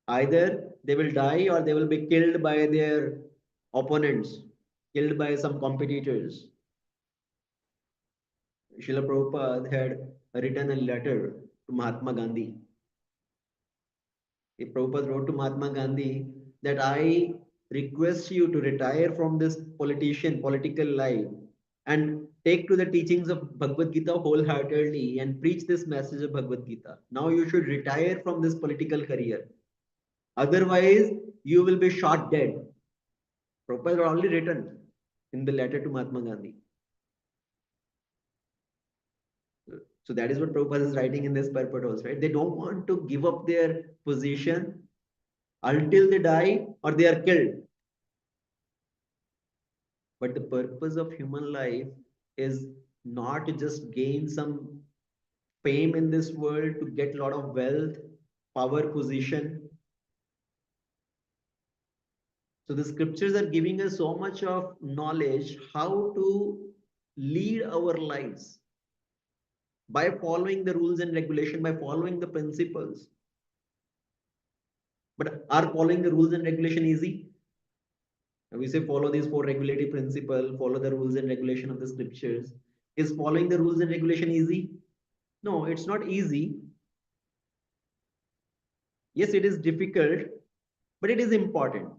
Either they will die or they will be killed by their opponents, killed by some competitors. Srila Prabhupada had written a letter to Mahatma Gandhi. Prabhupada wrote to Mahatma Gandhi that I request you to retire from this political life and take to the teachings of Bhagavad Gita wholeheartedly and preach this message of Bhagavad Gita. Now you should retire from this political career. Otherwise, you will be shot dead. Prabhupada had already written in the letter to Mahatma Gandhi. So that is what Prabhupada is writing in this purport also, right? They don't want to give up their position until they die or they are killed. But the purpose of human life is not to just gain some fame in this world, to get a lot of wealth, power, position. So the scriptures are giving us so much of knowledge how to lead our lives by following the rules and regulation, by following the principles. But are following the rules and regulation easy? We say follow these four regulative principles, follow the rules and regulation of the scriptures. Is following the rules and regulation easy? No, it's not easy. Yes, it is difficult, but it is important.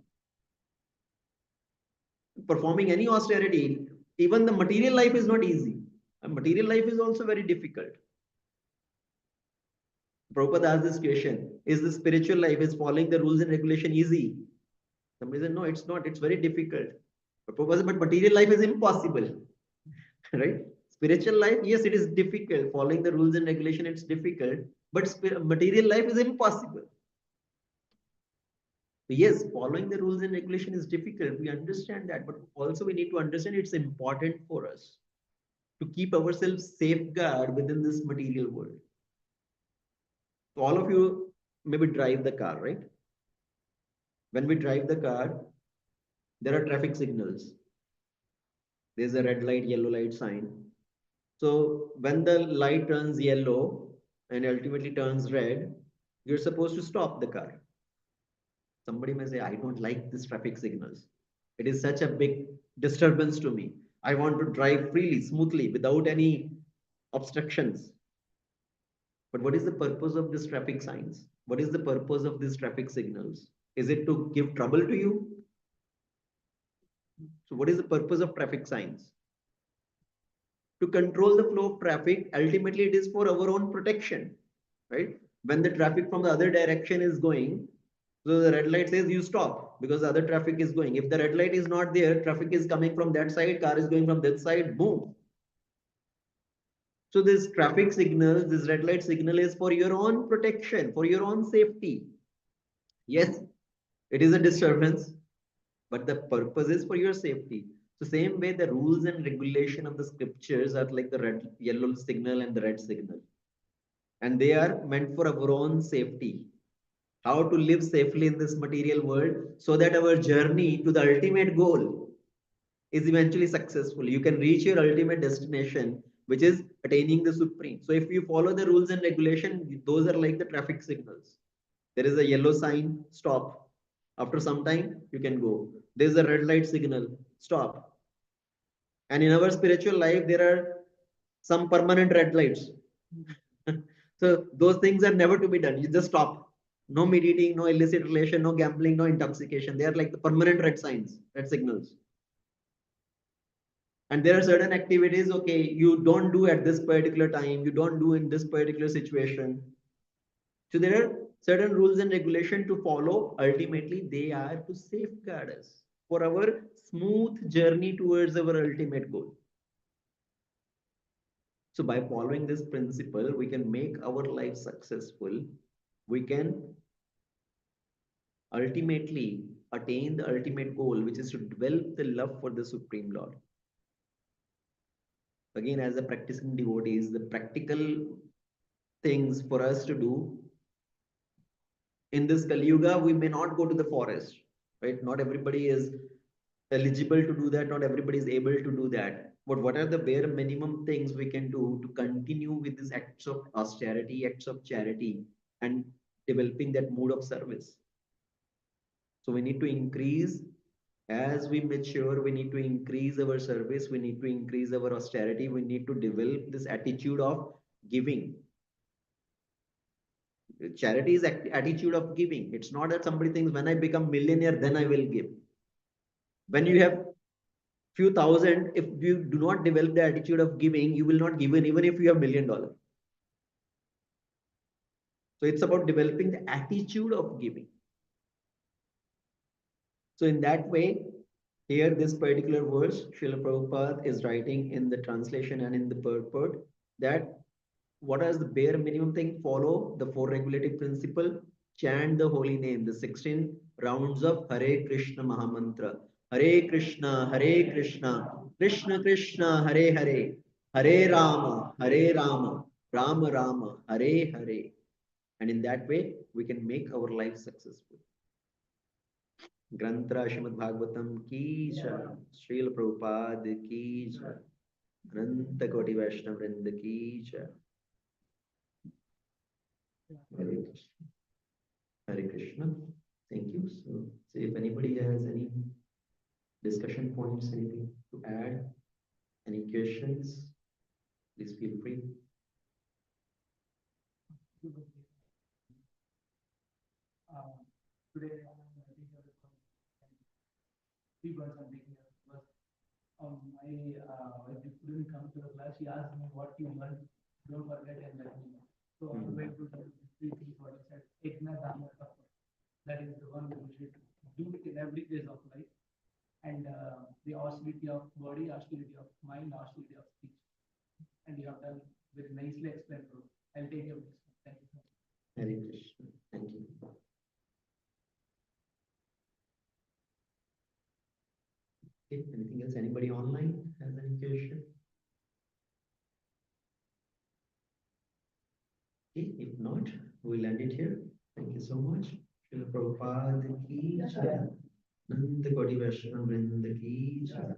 Performing any austerity, even the material life is not easy. And material life is also very difficult. Prabhupada asked this question, is the spiritual life, is following the rules and regulation easy? Somebody said, no, it's not, it's very difficult. But Prabhupada said, but material life is impossible, right? Spiritual life, yes, it is difficult. Following the rules and regulation, it's difficult, but material life is impossible. Yes, following the rules and regulation is difficult. We understand that, but also we need to understand it's important for us to keep ourselves safeguard within this material world. So all of you maybe drive the car, right? When we drive the car, there are traffic signals. There's a red light, yellow light sign. So when the light turns yellow and ultimately turns red, you're supposed to stop the car. Somebody may say, I don't like these traffic signals. It is such a big disturbance to me. I want to drive freely, smoothly, without any obstructions. But what is the purpose of this traffic signs? What is the purpose of these traffic signals? Is it to give trouble to you? So what is the purpose of traffic signs? To control the flow of traffic, ultimately it is for our own protection, right? When the traffic from the other direction is going, so the red light says you stop because the other traffic is going. If the red light is not there, traffic is coming from that side, car is going from that side, boom. So this traffic signal, this red light signal is for your own protection, for your own safety. Yes, it is a disturbance, but the purpose is for your safety. So same way the rules and regulation of the scriptures are like the red, yellow signal and the red signal. And they are meant for our own safety. How to live safely in this material world so that our journey to the ultimate goal is eventually successful. You can reach your ultimate destination, which is attaining the supreme. So if you follow the rules and regulation, those are like the traffic signals. There is a yellow sign, stop. After some time, you can go. There's a red light signal, stop. And in our spiritual life, there are some permanent red lights. So those things are never to be done. You just stop. No meat eating, no illicit relation, no gambling, no intoxication. They are like the permanent red signs, red signals. And there are certain activities, okay, you don't do at this particular time, you don't do in this particular situation. So there are certain rules and regulation to follow. Ultimately, they are to safeguard us for our smooth journey towards our ultimate goal. So by following this principle, we can make our life successful. We can ultimately attain the ultimate goal, which is to develop the love for the Supreme Lord. Again, as a practicing devotees, the practical things for us to do in this Kali Yuga, we may not go to the forest, right? Not everybody is eligible to do that. Not everybody is able to do that. But what are the bare minimum things we can do to continue with these acts of austerity, acts of charity, and developing that mood of service? So we need to increase as we mature, we need to increase our service, we need to increase our austerity, we need to develop this attitude of giving. Charity is attitude of giving. It's not that somebody thinks when I become millionaire, then I will give. When you have few thousand, if you do not develop the attitude of giving, you will not give in, even if you have $1,000,000. So it's about developing the attitude of giving. So in that way, here this particular verse, Srila Prabhupada is writing in the translation and in the purport that what is the bare minimum thing? Follow the four regulative principle, chant the holy name, the 16 rounds of Hare Krishna Mahamantra. Hare Krishna, Krishna Krishna, Hare Hare, Hare Rama, Rama Rama, Hare Hare. And in that way, we can make our life successful. Grantra Srimad Bhagavatam ki jai, Srila Prabhupada ki jai, Ananta Koti Vaishnava Vrinda ki jai. Hare Krishna. Hare Krishna. Thank you. So if anybody has any discussion points, anything to add, any questions, please feel free. Today, I think people are making because my wife couldn't come to the class. She asked me what you learned. Don't forget and let me know. So I'm going to tell three things what I said. Ekna dhamma tappa. That is the one we should do in every phase of life. And the austerity of body, austerity of mind, austerity of speech. And you have done very nicely explained. I'll take your this. Thank you. Hare Krishna. Thank you. Okay, anything else? Anybody online has any question? Okay, if not, we'll end it here. Thank you so much. Srila Prabhupada ki jai. Nanda Koti Vaishnava Vrinda ki jai.